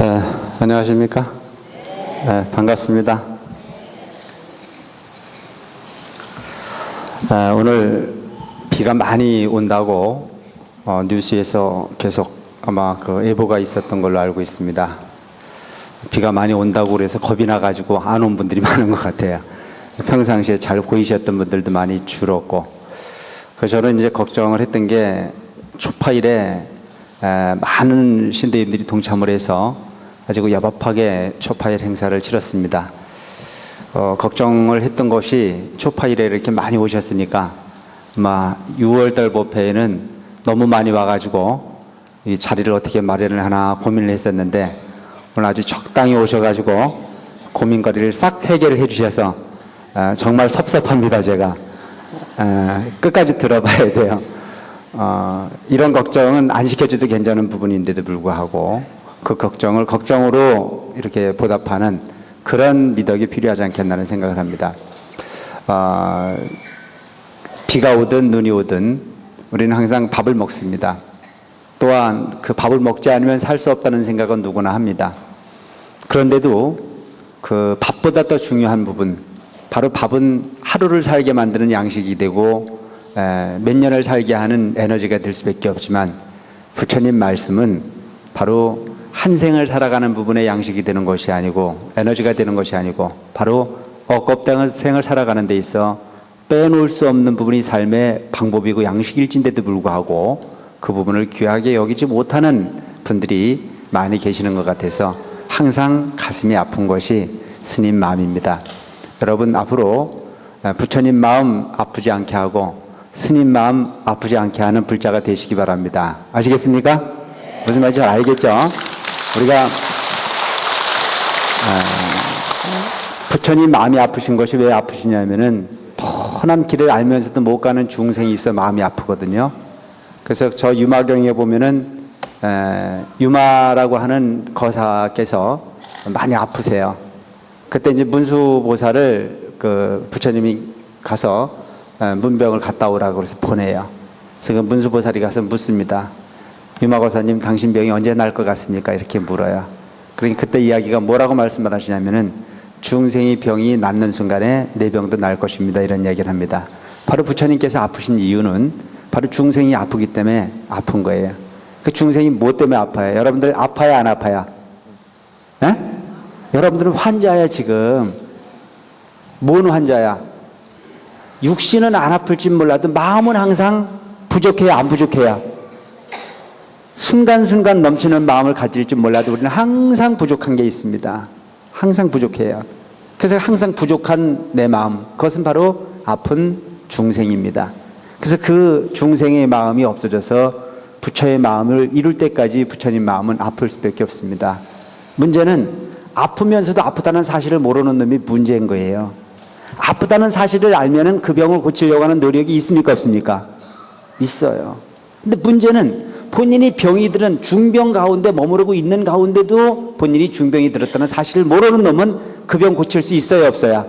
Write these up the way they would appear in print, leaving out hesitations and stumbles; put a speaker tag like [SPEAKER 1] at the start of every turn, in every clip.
[SPEAKER 1] 네, 안녕하십니까? 네, 반갑습니다. 오늘 비가 많이 온다고 뉴스에서 계속 아마 그 예보가 있었던 걸로 알고 있습니다. 비가 많이 온다고 그래서 겁이 나가지고 안 온 분들이 많은 것 같아요. 평상시에 잘 보이셨던 분들도 많이 줄었고, 그래서 저는 이제 걱정을 했던 게 초파일에 많은 신도님들이 동참을 해서 아주 여법하게 초파일 행사를 치렀습니다. 걱정을 했던 것이 초파일에 이렇게 많이 오셨으니까 아마 6월달 법회에는 너무 많이 와가지고 이 자리를 어떻게 마련을 하나 고민을 했었는데, 오늘 아주 적당히 오셔가지고 고민거리를 싹 해결을 해주셔서 정말 섭섭합니다. 제가 끝까지 들어봐야 돼요. 이런 걱정은 안 시켜줘도 괜찮은 부분인데도 불구하고 그 걱정을 걱정으로 이렇게 보답하는 그런 미덕이 필요하지 않겠나는 생각을 합니다. 비가 오든 눈이 오든 우리는 항상 밥을 먹습니다. 또한 그 밥을 먹지 않으면 살 수 없다는 생각은 누구나 합니다. 그런데도 그 밥보다 더 중요한 부분, 바로 밥은 하루를 살게 만드는 양식이 되고 몇 년을 살게 하는 에너지가 될 수밖에 없지만, 부처님 말씀은 바로 한 생을 살아가는 부분의 양식이 되는 것이 아니고 에너지가 되는 것이 아니고 바로 억겁된 생을 살아가는 데 있어 빼놓을 수 없는 부분이 삶의 방법이고 양식일진데도 불구하고 그 부분을 귀하게 여기지 못하는 분들이 많이 계시는 것 같아서 항상 가슴이 아픈 것이 스님 마음입니다. 여러분, 앞으로 부처님 마음 아프지 않게 하고 스님 마음 아프지 않게 하는 불자가 되시기 바랍니다. 아시겠습니까? 무슨 말인지 잘 알겠죠? 우리가 부처님 마음이 아프신 것이 왜 아프시냐면은 뻔한 길을 알면서도 못 가는 중생이 있어 마음이 아프거든요. 그래서 저 유마경에 보면은 유마라고 하는 거사께서 많이 아프세요. 그때 이제 문수보살을 그 부처님이 가서 문병을 갔다 오라고 그래서 보내요. 그래서 그 문수보살이 가서 묻습니다. 유마거사님, 당신 병이 언제 날 것 같습니까? 이렇게 물어요. 그러니까 그때 이야기가 뭐라고 말씀을 하시냐면은 중생이 병이 낫는 순간에 내 병도 날 것입니다. 이런 얘기를 합니다. 바로 부처님께서 아프신 이유는 바로 중생이 아프기 때문에 아픈 거예요. 그 중생이 뭐 때문에 아파요? 여러분들 아파야 안 아파야? 에? 여러분들은 환자야. 지금 뭔 환자야? 육신은 안 아플지 몰라도 마음은 항상 부족해야 안 부족해야? 순간순간 넘치는 마음을 가질지 몰라도 우리는 항상 부족한 게 있습니다. 항상 부족해요. 그래서 항상 부족한 내 마음, 그것은 바로 아픈 중생입니다. 그래서 그 중생의 마음이 없어져서 부처의 마음을 이룰 때까지 부처님 마음은 아플 수밖에 없습니다. 문제는 아프면서도 아프다는 사실을 모르는 놈이 문제인 거예요. 아프다는 사실을 알면은 그 병을 고치려고 하는 노력이 있습니까, 없습니까? 있어요. 근데 문제는 본인이 병이 들은 중병 가운데 머무르고 있는 가운데도 본인이 중병이 들었다는 사실을 모르는 놈은 그 병 고칠 수 있어요, 없어요?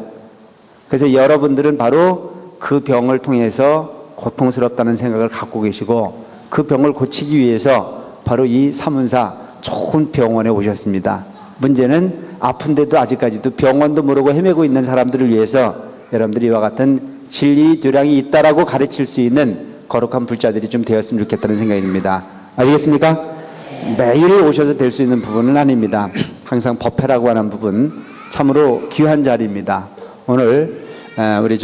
[SPEAKER 1] 그래서 여러분들은 바로 그 병을 통해서 고통스럽다는 생각을 갖고 계시고 그 병을 고치기 위해서 바로 이 사문사 좋은 병원에 오셨습니다. 문제는 아픈데도 아직까지도 병원도 모르고 헤매고 있는 사람들을 위해서 여러분들이 이와 같은 진리 교량이 있다라고 가르칠 수 있는 거룩한 불자들이 좀 되었으면 좋겠다는 생각이 듭니다. 아시겠습니까? 매일 오셔서 될 수 있는 부분은 아닙니다. 항상 법회라고 하는 부분 참으로 귀한 자리입니다. 오늘 우리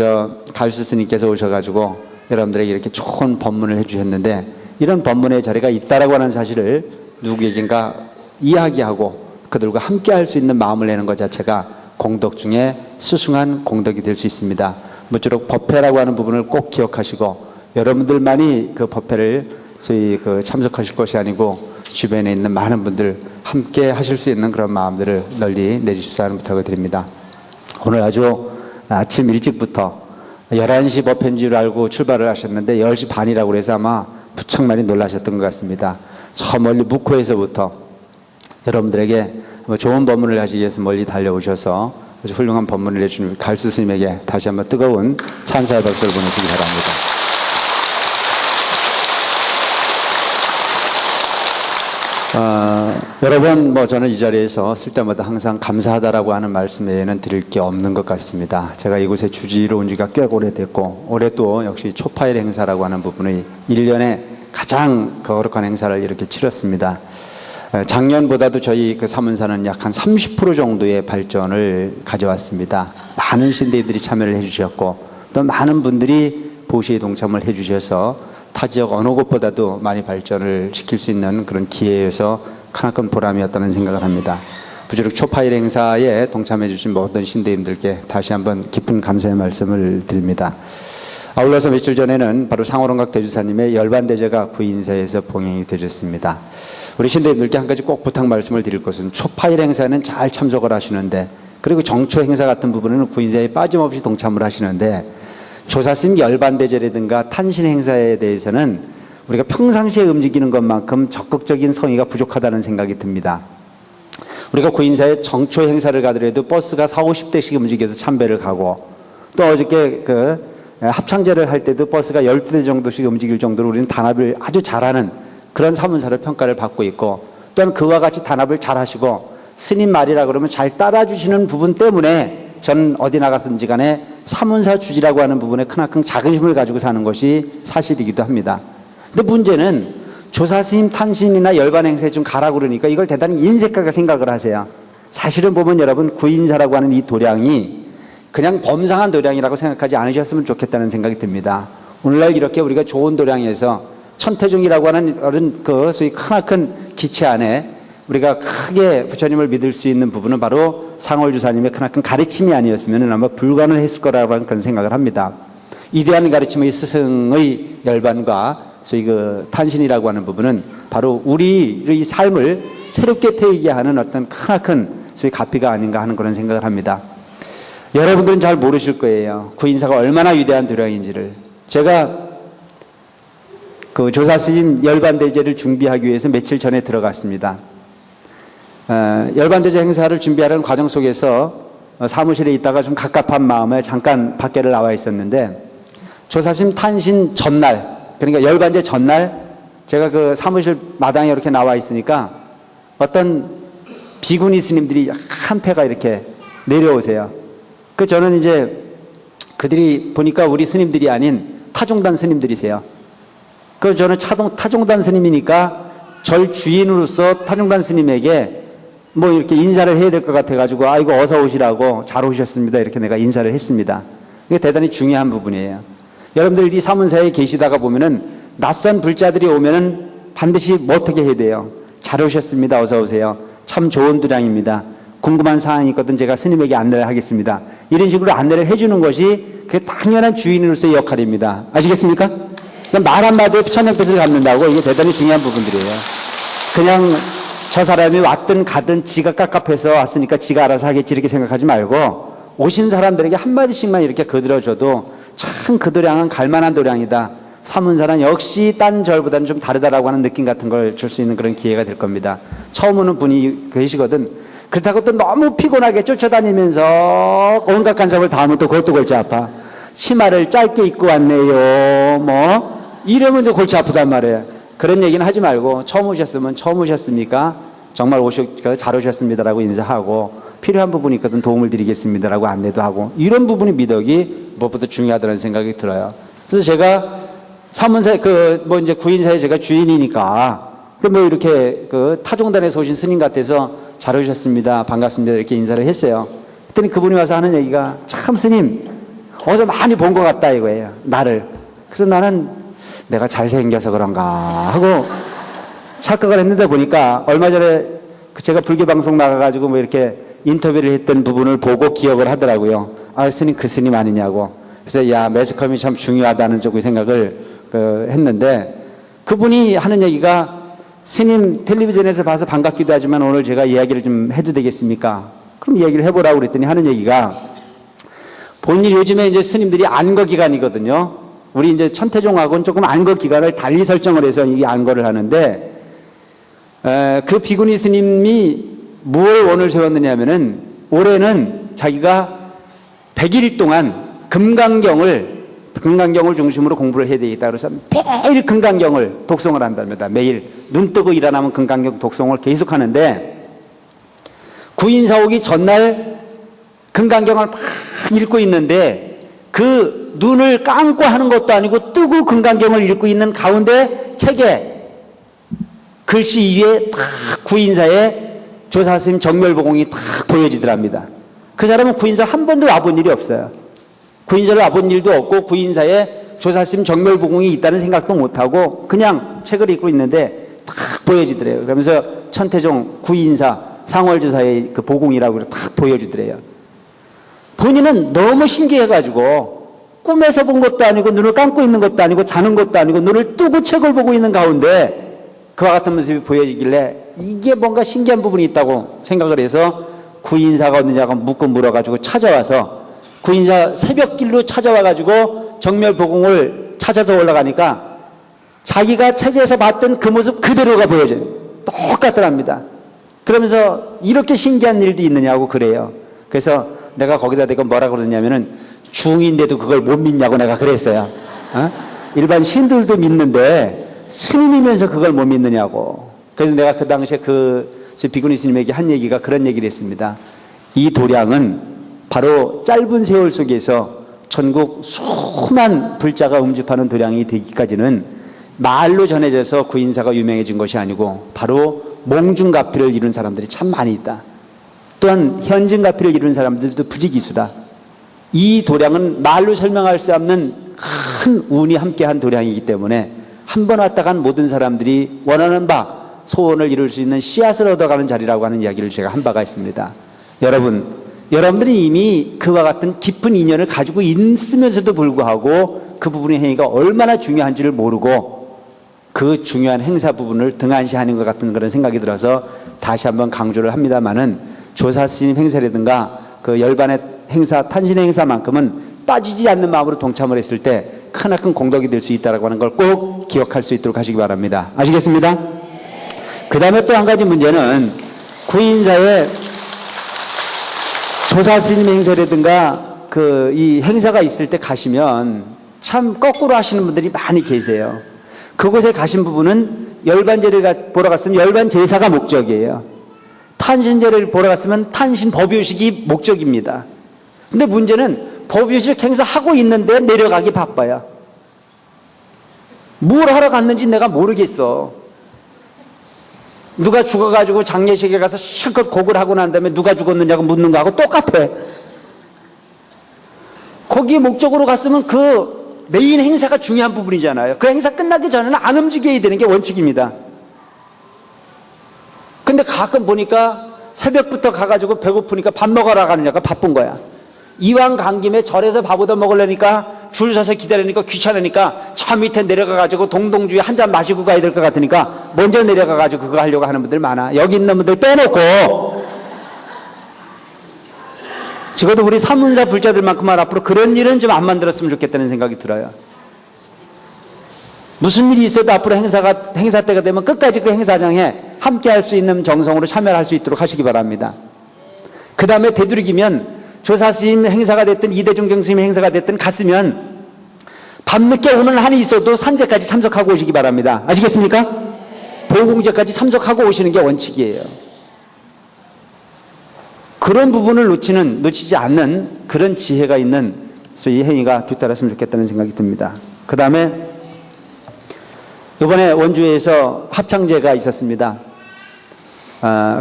[SPEAKER 1] 갈수 스님께서 오셔가지고 여러분들에게 이렇게 좋은 법문을 해주셨는데, 이런 법문의 자리가 있다라고 하는 사실을 누구에겐가 이야기하고 그들과 함께 할 수 있는 마음을 내는 것 자체가 공덕 중에 수승한 공덕이 될 수 있습니다. 모쪼록 법회라고 하는 부분을 꼭 기억하시고, 여러분들만이 그 법회를 소위 참석하실 것이 아니고 주변에 있는 많은 분들 함께 하실 수 있는 그런 마음들을 널리 내주십사 하는 부탁을 드립니다. 오늘 아주 아침 일찍부터 11시 법회인 줄 알고 출발을 하셨는데 10시 반이라고 해서 아마 부쩍 많이 놀라셨던 것 같습니다. 저 멀리 묵호에서부터 여러분들에게 좋은 법문을 하시기 위해서 멀리 달려오셔서 아주 훌륭한 법문을 해주신 갈수 스님에게 다시 한번 뜨거운 찬사의 박수를 보내주시기 바랍니다. 여러분, 저는 이 자리에서 쓸 때마다 항상 감사하다라고 하는 말씀 외에는 드릴 게 없는 것 같습니다. 제가 이곳에 주지로 온 지가 꽤 오래됐고, 올해 또 역시 초파일 행사라고 하는 부분이 1년에 가장 거룩한 행사를 이렇게 치렀습니다. 작년보다도 저희 그 사문사는 약 한 30% 정도의 발전을 가져왔습니다. 많은 신대들이 참여를 해주셨고, 또 많은 분들이 보시에 동참을 해주셔서 타 지역 어느 곳보다도 많이 발전을 시킬 수 있는 그런 기회여서 크나큰 보람이었다는 생각을 합니다. 부주룩 초파일 행사에 동참해 주신 모든 신대님들께 다시 한번 깊은 감사의 말씀을 드립니다. 아울러서 며칠 전에는 바로 상호론각 대주사님의 열반대제가 구인사에서 봉행이 되셨습니다. 우리 신대님들께 한 가지 꼭 부탁 말씀을 드릴 것은 초파일 행사에는 잘 참석을 하시는데, 그리고 정초 행사 같은 부분에는 구인사에 빠짐없이 동참을 하시는데, 조사스님 열반대제라든가 탄신 행사에 대해서는 우리가 평상시에 움직이는 것만큼 적극적인 성의가 부족하다는 생각이 듭니다. 우리가 구인사에 정초 행사를 가더라도 버스가 40, 50대씩 움직여서 참배를 가고, 또 어저께 그 합창제를 할 때도 버스가 12대 정도씩 움직일 정도로 우리는 단합을 아주 잘하는 그런 사문사로 평가를 받고 있고, 또한 그와 같이 단합을 잘하시고 스님 말이라 그러면 잘 따라주시는 부분 때문에 전 어디 나갔든지 간에 사문사 주지라고 하는 부분에 크나큰 자긍심을 가지고 사는 것이 사실이기도 합니다. 근데 문제는 조사스님 탄신이나 열반행사에 좀 가라 그러니까 이걸 대단히 인색하게 생각을 하세요. 사실은 보면 여러분, 구인사라고 하는 이 도량이 그냥 범상한 도량이라고 생각하지 않으셨으면 좋겠다는 생각이 듭니다. 오늘날 이렇게 우리가 좋은 도량에서 천태종이라고 하는 그 소위 크나큰 기체 안에 우리가 크게 부처님을 믿을 수 있는 부분은 바로 상월주사님의 크나큰 가르침이 아니었으면 아마 불가능을 했을 거라고 하는 그런 생각을 합니다. 이대한 가르침의 스승의 열반과 소위 그 탄신이라고 하는 부분은 바로 우리의 삶을 새롭게 태우게 하는 어떤 크나큰 소위 가피가 아닌가 하는 그런 생각을 합니다. 여러분들은 잘 모르실 거예요. 구인사가 얼마나 위대한 도량인지를. 제가 그 조사스님 열반대제를 준비하기 위해서 며칠 전에 들어갔습니다. 열반대제 행사를 준비하는 과정 속에서 사무실에 있다가 좀 갑갑한 마음에 잠깐 밖에를 나와 있었는데, 조사스님 탄신 전날, 그러니까 열반제 전날 제가 그 사무실 마당에 이렇게 나와 있으니까 어떤 비구니 스님들이 한 패가 이렇게 내려오세요. 그 저는 이제 그들이 보니까 우리 스님들이 아닌 타종단 스님들이세요. 그 저는 타종단 스님이니까 절 주인으로서 타종단 스님에게 뭐 이렇게 인사를 해야 될 것 같아가지고, 아이고 어서 오시라고, 잘 오셨습니다, 이렇게 내가 인사를 했습니다. 이게 대단히 중요한 부분이에요. 여러분들 이 사문사에 계시다가 보면은 낯선 불자들이 오면은 반드시 뭐 어떻게 해야 돼요? 잘 오셨습니다, 어서 오세요, 참 좋은 도량입니다, 궁금한 사항이 있거든 제가 스님에게 안내를 하겠습니다, 이런 식으로 안내를 해주는 것이 그게 당연한 주인으로서의 역할입니다. 아시겠습니까? 말 한마디에 천년빛을 갚는다고, 이게 대단히 중요한 부분들이에요. 그냥 저 사람이 왔든 가든 지가 깝깝해서 왔으니까 지가 알아서 하겠지 이렇게 생각하지 말고, 오신 사람들에게 한마디씩만 이렇게 거들어줘도 참 그 도량은 갈만한 도량이다, 사문사는 역시 딴 절보다는 좀 다르다라고 하는 느낌 같은 걸 줄 수 있는 그런 기회가 될 겁니다. 처음 오는 분이 계시거든. 그렇다고 또 너무 피곤하게 쫓아다니면서 온갖 간섭을 다 하면 또 그것도 골치 아파. 치마를 짧게 입고 왔네요, 뭐 이러면 또 골치 아프단 말이에요. 그런 얘기는 하지 말고, 처음 오셨으면 처음 오셨습니까? 정말 잘 오셨습니다라고 인사하고, 필요한 부분이 있거든 도움을 드리겠습니다라고 안내도 하고, 이런 부분이 미덕이 무엇보다 중요하다는 생각이 들어요. 그래서 제가 사문사 이제 구인사에 제가 주인이니까 뭐 이렇게 그 타종단에서 오신 스님 같아서 잘 오셨습니다, 반갑습니다 이렇게 인사를 했어요. 그랬더니 그분이 와서 하는 얘기가, 참 스님 어디서 많이 본 것 같다 이거예요, 나를. 그래서 나는 내가 잘생겨서 그런가 하고 착각을 했는데, 보니까 얼마 전에 제가 불교 방송 나가가지고 뭐 이렇게 인터뷰를 했던 부분을 보고 기억을 하더라고요. 아, 스님 그 스님 아니냐고. 그래서 야, 매스컴이 참 중요하다는 쪽의 생각을 했는데, 그분이 하는 얘기가, 스님 텔레비전에서 봐서 반갑기도 하지만 오늘 제가 이야기를 좀 해도 되겠습니까? 그럼 이야기를 해보라고 그랬더니 하는 얘기가, 본인 요즘에 이제 스님들이 안거 기간이거든요. 우리 이제 천태종하고는 조금 안거 기간을 달리 설정을 해서 이 안거를 하는데, 그 비구니 스님이 무엇 원을 세웠느냐 하면은, 올해는 자기가 100일 동안 금강경을 금강경을 중심으로 공부를 해야 되겠다. 그래서 매일 금강경을 독송을 한답니다. 매일 눈 뜨고 일어나면 금강경 독송을 계속 하는데 구인사 오기 전날 금강경을 막 읽고 있는데 그 눈을 감고 하는 것도 아니고 뜨고 금강경을 읽고 있는 가운데 책에 글씨 위에 탁 구인사의 조사스님 정멸보공이 탁 보여지더랍니다. 그 사람은 구인사 한 번도 와본 일이 없어요. 구인사를 와본 일도 없고 구인사에 조사스님 정멸보공이 있다는 생각도 못하고 그냥 책을 읽고 있는데 탁 보여지더래요. 그러면서 천태종 구인사 상월조사의 그 보공이라고 탁 보여주더래요. 본인은 너무 신기해가지고 꿈에서 본 것도 아니고 눈을 감고 있는 것도 아니고 자는 것도 아니고 눈을 뜨고 책을 보고 있는 가운데 그와 같은 모습이 보여지길래 이게 뭔가 신기한 부분이 있다고 생각을 해서 구인사가 어느냐고 묻고 물어가지고 찾아와서 구인사 새벽길로 찾아와가지고 정멸보공을 찾아서 올라가니까 자기가 책에서 봤던 그 모습 그대로가 보여져요. 똑같더랍니다. 그러면서 이렇게 신기한 일도 있느냐고 그래요. 그래서 내가 거기다 대고 뭐라 그러냐면은 중인데도 그걸 못 믿냐고 내가 그랬어요. 일반 신들도 믿는데 스님이면서 그걸 못 믿느냐고. 그래서 내가 그 당시에 그 비구니 스님에게 한 얘기가 그런 얘기를 했습니다. 이 도량은 바로 짧은 세월 속에서 전국 수만 불자가 음주하는 도량이 되기까지는 말로 전해져서 구인사가 유명해진 것이 아니고 바로 몽중가피를 이룬 사람들이 참 많이 있다. 또한 현증가피를 이룬 사람들도 부지기수다. 이 도량은 말로 설명할 수 없는 큰 운이 함께한 도량이기 때문에 한 번 왔다 간 모든 사람들이 원하는 바 소원을 이룰 수 있는 씨앗을 얻어가는 자리라고 하는 이야기를 제가 한 바가 있습니다. 여러분들이 이미 그와 같은 깊은 인연을 가지고 있으면서도 불구하고 그 부분의 행위가 얼마나 중요한지를 모르고 그 중요한 행사 부분을 등한시하는 것 같은 그런 생각이 들어서 다시 한번 강조를 합니다마는 조사스님 행사라든가 그 열반의 행사, 탄신의 행사만큼은 빠지지 않는 마음으로 동참을 했을 때 크나큰 공덕이 될 수 있다고 하는 걸 꼭 기억할 수 있도록 하시기 바랍니다. 아시겠습니다? 그 다음에 또 한 가지 문제는 구인사의 조사스님 행사라든가 그 이 행사가 있을 때 가시면 참 거꾸로 하시는 분들이 많이 계세요. 그곳에 가신 부분은 열반제를 보러 갔으면 열반 제사가 목적이에요. 탄신제를 보러 갔으면 탄신 법요식이 목적입니다. 근데 문제는 법요식 행사하고 있는데 내려가기 바빠요. 뭘 하러 갔는지 내가 모르겠어. 누가 죽어가지고 장례식에 가서 실컷 곡을 하고 난 다음에 누가 죽었느냐고 묻는 거하고 똑같아. 거기에 목적으로 갔으면 그 메인 행사가 중요한 부분이잖아요. 그 행사 끝나기 전에는 안 움직여야 되는 게 원칙입니다. 근데 가끔 보니까 새벽부터 가가지고 배고프니까 밥 먹으러 가느냐고 바쁜 거야. 이왕 간 김에 절에서 밥 얻어 먹으려니까 줄 서서 기다리니까 귀찮으니까 저 밑에 내려가가지고 동동주에 한 잔 마시고 가야 될 것 같으니까 먼저 내려가가지고 그거 하려고 하는 분들 많아. 여기 있는 분들 빼놓고 적어도 우리 사문사 불자들만큼만 앞으로 그런 일은 좀 안 만들었으면 좋겠다는 생각이 들어요. 무슨 일이 있어도 앞으로 행사 때가 되면 끝까지 그 행사장에 함께 할 수 있는 정성으로 참여할 수 있도록 하시기 바랍니다. 그 다음에 되도록이면 조사스님 행사가 됐든 이대중 스님 행사가 됐든 갔으면 밤늦게 오는 한이 있어도 산제까지 참석하고 오시기 바랍니다. 아시겠습니까? 보공제까지 참석하고 오시는 게 원칙이에요. 그런 부분을 놓치지 않는 그런 지혜가 있는 이 행위가 뒤따랐으면 좋겠다는 생각이 듭니다. 그 다음에 이번에 원주에서 합창제가 있었습니다.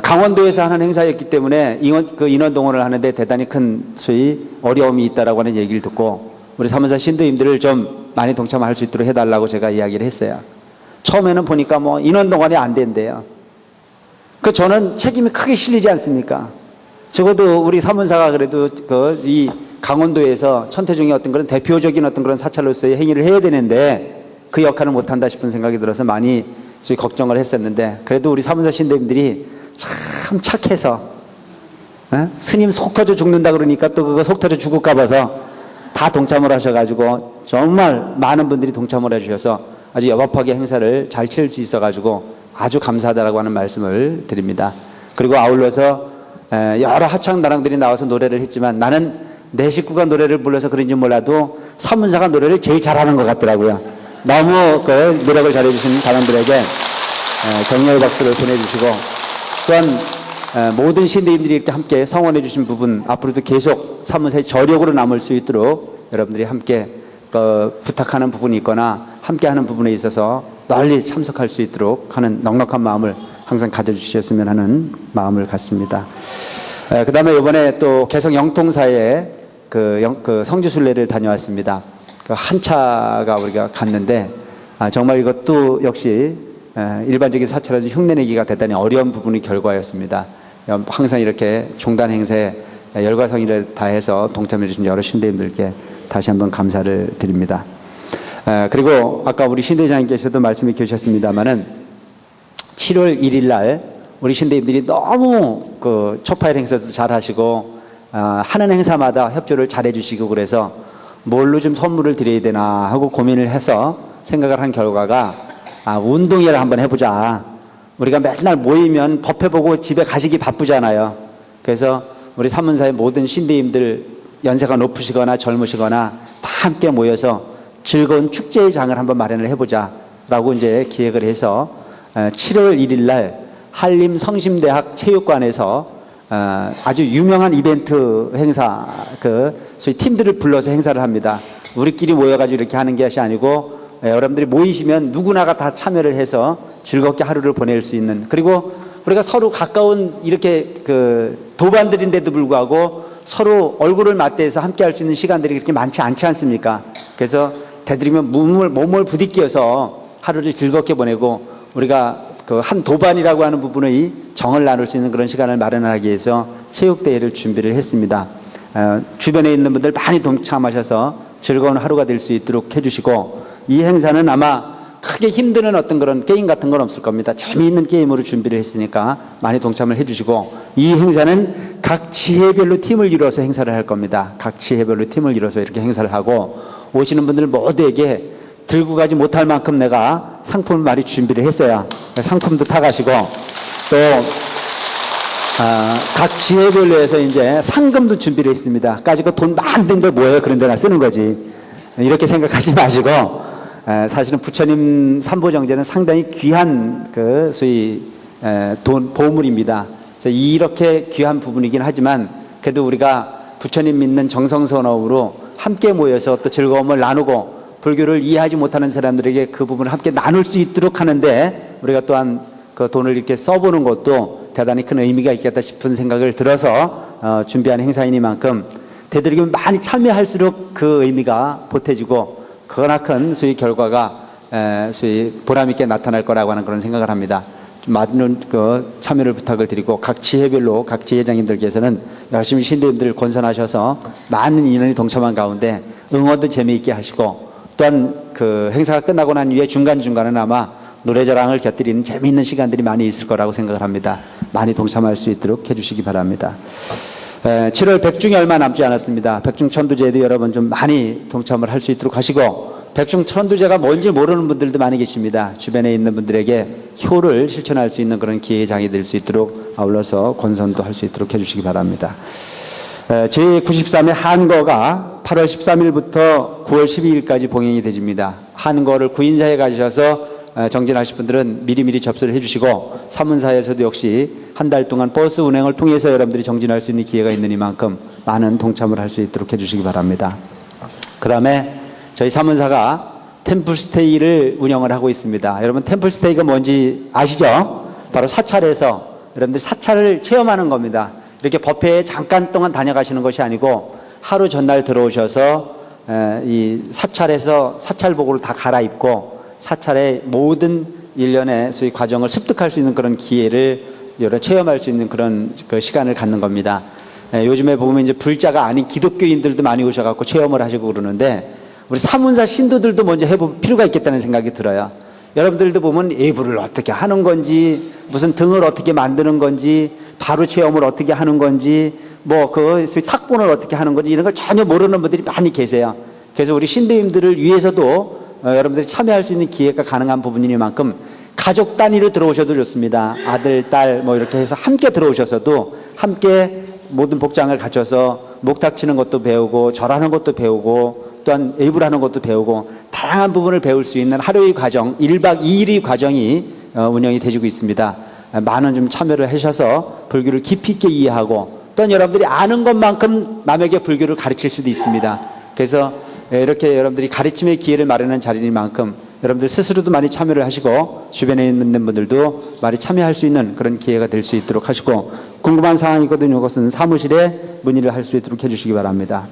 [SPEAKER 1] 강원도에서 하는 행사였기 때문에 인원 동원을 하는데 대단히 큰 어려움이 있다라고 하는 얘기를 듣고 우리 사무사 신도님들을 좀 많이 동참할 수 있도록 해달라고 제가 이야기를 했어요. 처음에는 보니까 뭐 인원 동원이 안 된대요. 저는 책임이 크게 실리지 않습니까? 적어도 우리 사문사가 그래도 이 강원도에서 천태종의 어떤 그런 대표적인 어떤 그런 사찰로서의 행위를 해야 되는데 그 역할을 못한다 싶은 생각이 들어서 많이 걱정을 했었는데 그래도 우리 사문사 신도님들이 참 착해서 스님 속 터져 죽는다 그러니까 또 그거 속 터져 죽을까 봐서 다 동참을 하셔가지고 정말 많은 분들이 동참을 해주셔서 아주 여법하게 행사를 잘 치를 수 있어가지고 아주 감사하다라고 하는 말씀을 드립니다. 그리고 아울러서 여러 합창단원들이 나와서 노래를 했지만 나는 내 식구가 노래를 불러서 그런지 몰라도 사문사가 노래를 제일 잘하는 것 같더라고요. 너무 그 노력을 잘해주신 단원들에게 격려의 박수를 보내주시고, 또한 모든 신대인들이 이렇게 함께 성원해 주신 부분 앞으로도 계속 사문사의 저력으로 남을 수 있도록 여러분들이 함께 부탁하는 부분이 있거나 함께 하는 부분에 있어서 널리 참석할 수 있도록 하는 넉넉한 마음을 항상 가져주셨으면 하는 마음을 갖습니다. 그 다음에 이번에 또 개성 영통사에 그 성지순례를 다녀왔습니다. 그 한 차가 우리가 갔는데, 정말 이것도 역시 일반적인 사찰에서 흉내내기가 대단히 어려운 부분이 결과였습니다. 항상 이렇게 종단 행사에 열과 성의를 다해서 동참해 주신 여러 신대님들께 다시 한번 감사를 드립니다. 그리고 아까 우리 신대장님께서도 말씀해 주셨습니다마는 7월 1일 날 우리 신대님들이 너무 그 초파일 행사도 잘 하시고 하는 행사마다 협조를 잘 해주시고, 그래서 뭘로 좀 선물을 드려야 되나 하고 고민을 해서 생각을 한 결과가 운동회를 한번 해보자. 우리가 맨날 모이면 법회 보고 집에 가시기 바쁘잖아요. 그래서 우리 사문사의 모든 신대님들 연세가 높으시거나 젊으시거나 다 함께 모여서 즐거운 축제의 장을 한번 마련을 해보자 라고 이제 기획을 해서 7월 1일 날 한림 성심대학 체육관에서 아주 유명한 이벤트 행사, 소위 팀들을 불러서 행사를 합니다. 우리끼리 모여가지고 이렇게 하는 것이 아니고, 여러분들이 모이시면 누구나가 다 참여를 해서 즐겁게 하루를 보낼 수 있는, 그리고 우리가 서로 가까운 이렇게 도반들인데도 불구하고 서로 얼굴을 맞대서 함께 할 수 있는 시간들이 그렇게 많지 않지 않습니까? 그래서 되도록이면 몸을 부딪혀서 하루를 즐겁게 보내고, 우리가 한 도반이라고 하는 부분의 정을 나눌 수 있는 그런 시간을 마련하기 위해서 체육대회를 준비를 했습니다. 주변에 있는 분들 많이 동참하셔서 즐거운 하루가 될 수 있도록 해주시고, 이 행사는 아마 크게 힘드는 어떤 그런 게임 같은 건 없을 겁니다. 재미있는 게임으로 준비를 했으니까 많이 동참을 해주시고, 이 행사는 각 지혜별로 팀을 이뤄서 행사를 할 겁니다. 각 지혜별로 팀을 이뤄서 이렇게 행사를 하고, 오시는 분들 모두에게 들고 가지 못할 만큼 내가 상품을 많이 준비를 했어요. 상품도 타가시고, 또 각 지혜별로 해서 이제 상금도 준비를 했습니다. 까짓거 돈 많이 든데 뭐예요? 그런 데나 쓰는 거지. 이렇게 생각하지 마시고, 사실은 부처님 삼보정제는 상당히 귀한 소위 보물입니다. 그래서 이렇게 귀한 부분이긴 하지만, 그래도 우리가 부처님 믿는 정성선업으로 함께 모여서 또 즐거움을 나누고, 불교를 이해하지 못하는 사람들에게 그 부분을 함께 나눌 수 있도록 하는데, 우리가 또한 그 돈을 이렇게 써보는 것도 대단히 큰 의미가 있겠다 싶은 생각을 들어서 준비한 행사이니만큼 되도록이면 많이 참여할수록 그 의미가 보태지고 그나큰 소위 결과가 소위 보람있게 나타날 거라고 하는 그런 생각을 합니다. 좀 많은 참여를 부탁을 드리고, 각 지회별로 각 지회장님들께서는 열심히 신도님들 권선하셔서 많은 인원이 동참한 가운데 응원도 재미있게 하시고, 또한 그 행사가 끝나고 난 이후에 중간중간은 아마 노래자랑을 곁들이는 재미있는 시간들이 많이 있을 거라고 생각을 합니다. 많이 동참할 수 있도록 해주시기 바랍니다. 7월 백중이 얼마 남지 않았습니다. 백중천두제도 여러분 좀 많이 동참을 할 수 있도록 하시고, 백중천두제가 뭔지 모르는 분들도 많이 계십니다. 주변에 있는 분들에게 효를 실천할 수 있는 그런 기회의 장이 될 수 있도록 아울러서 권선도 할 수 있도록 해주시기 바랍니다. 제93회 한거가 8월 13일부터 9월 12일까지 봉행이 되집니다. 한거를 구인사에 가셔서 정진하실 분들은 미리미리 접수를 해주시고, 사문사에서도 역시 한 달 동안 버스 운행을 통해서 여러분들이 정진할 수 있는 기회가 있는 이만큼 많은 동참을 할 수 있도록 해주시기 바랍니다. 그 다음에 저희 사문사가 템플스테이를 운영을 하고 있습니다. 여러분 템플스테이가 뭔지 아시죠? 바로 사찰에서 여러분들 사찰을 체험하는 겁니다. 이렇게 법회에 잠깐 동안 다녀가시는 것이 아니고, 하루 전날 들어오셔서 이 사찰에서 사찰복으로 다 갈아입고 사찰의 모든 일련의 소위 과정을 습득할 수 있는 그런 기회를 여러 체험할 수 있는 그런 그 시간을 갖는 겁니다. 요즘에 보면 이제 불자가 아닌 기독교인들도 많이 오셔갖고 체험을 하시고 그러는데, 우리 사문사 신도들도 먼저 해볼 필요가 있겠다는 생각이 들어요. 여러분들도 보면 예불을 어떻게 하는 건지, 무슨 등을 어떻게 만드는 건지, 바로 체험을 어떻게 하는 건지, 소위 탁본을 어떻게 하는 건지, 이런 걸 전혀 모르는 분들이 많이 계세요. 그래서 우리 신도님들을 위해서도 여러분들이 참여할 수 있는 기회가 가능한 부분이니만큼 가족 단위로 들어오셔도 좋습니다. 아들, 딸 이렇게 해서 함께 들어오셔서도 함께 모든 복장을 갖춰서 목탁 치는 것도 배우고 절하는 것도 배우고 또한 앱을 하는 것도 배우고 다양한 부분을 배울 수 있는 하루의 과정 1박 2일의 과정이 운영이 되고 있습니다. 많은 좀 참여를 하셔서 불교를 깊이 있게 이해하고 또한 여러분들이 아는 것만큼 남에게 불교를 가르칠 수도 있습니다. 그래서 이렇게 여러분들이 가르침의 기회를 마련한 자리니만큼 여러분들 스스로도 많이 참여를 하시고 주변에 있는 분들도 많이 참여할 수 있는 그런 기회가 될 수 있도록 하시고 궁금한 사항이 있거든요. 이것은 사무실에 문의를 할 수 있도록 해주시기 바랍니다.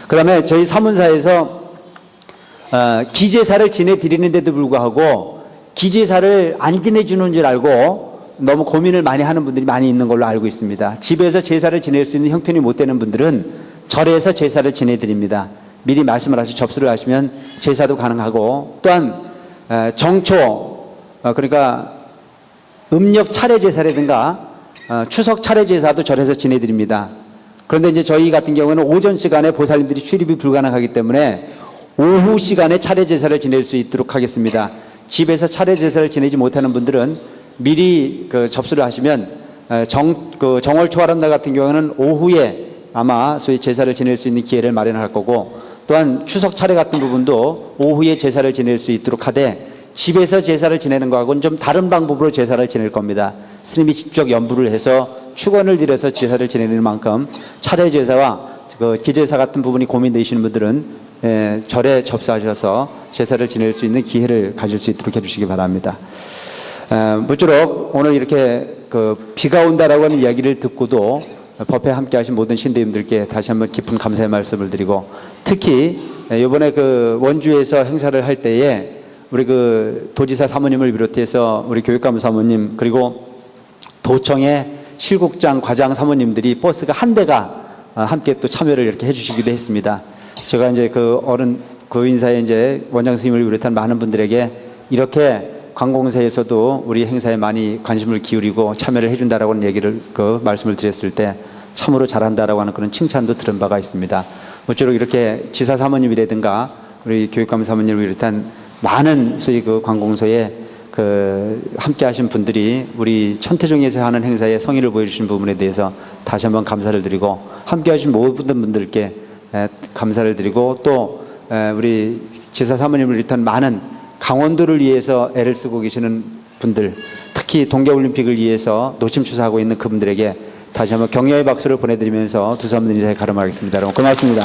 [SPEAKER 1] 그 다음에 저희 사문사에서 기제사를 지내드리는데도 불구하고 기제사를 안 지내주는 줄 알고 너무 고민을 많이 하는 분들이 많이 있는 걸로 알고 있습니다. 집에서 제사를 지낼 수 있는 형편이 못 되는 분들은 절에서 제사를 지내드립니다. 미리 말씀을 하시고 접수를 하시면 제사도 가능하고 또한 정초 그러니까 음력 차례 제사라든가 추석 차례 제사도 절에서 지내드립니다. 그런데 이제 저희 같은 경우는 오전 시간에 보살님들이 출입이 불가능하기 때문에 오후 시간에 차례 제사를 지낼 수 있도록 하겠습니다. 집에서 차례 제사를 지내지 못하는 분들은 미리 접수를 하시면 정월 초하룻날 같은 경우는 오후에 아마 소위 제사를 지낼 수 있는 기회를 마련할 거고 또한 추석 차례 같은 부분도 오후에 제사를 지낼 수 있도록 하되 집에서 제사를 지내는 거하고는 좀 다른 방법으로 제사를 지낼 겁니다. 스님이 직접 연부를 해서 축원을 드려서 제사를 지내는 만큼 차례 제사와 기제사 같은 부분이 고민되시는 분들은 절에 접수하셔서 제사를 지낼 수 있는 기회를 가질 수 있도록 해주시기 바랍니다. 모쪼록 오늘 이렇게 비가 온다라고 하는 이야기를 듣고도 법회에 함께 하신 모든 신도님들께 다시 한번 깊은 감사의 말씀을 드리고 특히 이번에 원주에서 행사를 할 때에 우리 도지사 사모님을 비롯해서 우리 교육감 사모님 그리고 도청의 실국장 과장 사모님들이 버스가 한 대가 함께 또 참여를 이렇게 해주시기도 했습니다. 제가 이제 인사에 이제 원장 스님을 비롯한 많은 분들에게 이렇게 관공서에서도 우리 행사에 많이 관심을 기울이고 참여를 해준다라고 하는 얘기를 말씀을 드렸을 때 참으로 잘한다라고 하는 그런 칭찬도 들은 바가 있습니다. 모쪼록 이렇게 지사 사모님이라든가 우리 교육감 사모님을 비롯한 많은 소위 관공서에 함께 하신 분들이 우리 천태종에서 하는 행사에 성의를 보여주신 부분에 대해서 다시 한번 감사를 드리고 함께 하신 모든 분들께 감사를 드리고 또 우리 지사 사모님을 비롯한 많은 강원도를 위해서 애를 쓰고 계시는 분들 특히 동계올림픽을 위해서 노심초사하고 있는 그분들에게 다시 한번 격려의 박수를 보내드리면서 두 사람들 인사에 가름하겠습니다. 여러분 고맙습니다.